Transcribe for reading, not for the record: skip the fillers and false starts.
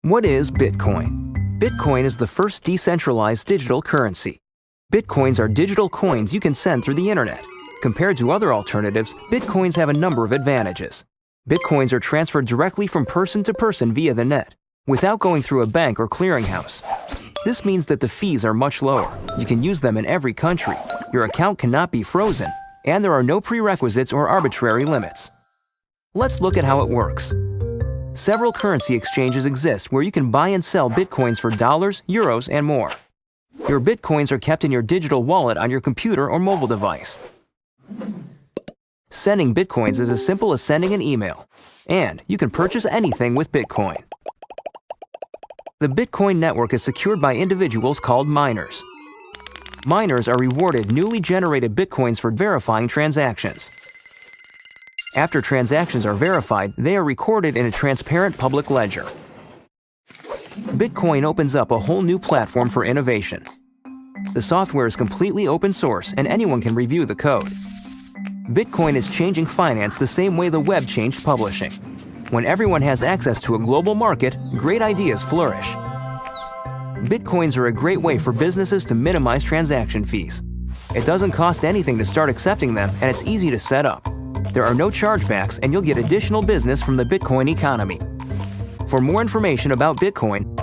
What is Bitcoin? Bitcoin is the first decentralized digital currency. Bitcoins are digital coins you can send through the internet. Compared to other alternatives, Bitcoins have a number of advantages. Bitcoins are transferred directly from person to person via the net, without going through a bank or clearinghouse. This means that the fees are much lower. You can use them in every country. Your account cannot be frozen, and there are no prerequisites or arbitrary limits. Let's look at how it works. Several currency exchanges exist where you can buy and sell Bitcoins for dollars, euros, and more. Your Bitcoins are kept in your digital wallet on your computer or mobile device. Sending Bitcoins is as simple as sending an email, and you can purchase anything with Bitcoin. The Bitcoin network is secured by individuals called miners. Miners are rewarded newly generated Bitcoins for verifying transactions. After transactions are verified, they are recorded in a transparent public ledger. Bitcoin opens up a whole new platform for innovation. The software is completely open source and anyone can review the code. Bitcoin is changing finance the same way the web changed publishing. When everyone has access to a global market, great ideas flourish. Bitcoins are a great way for businesses to minimize transaction fees. It doesn't cost anything to start accepting them, and it's easy to set up. There are no chargebacks, and you'll get additional business from the Bitcoin economy. For more information about Bitcoin,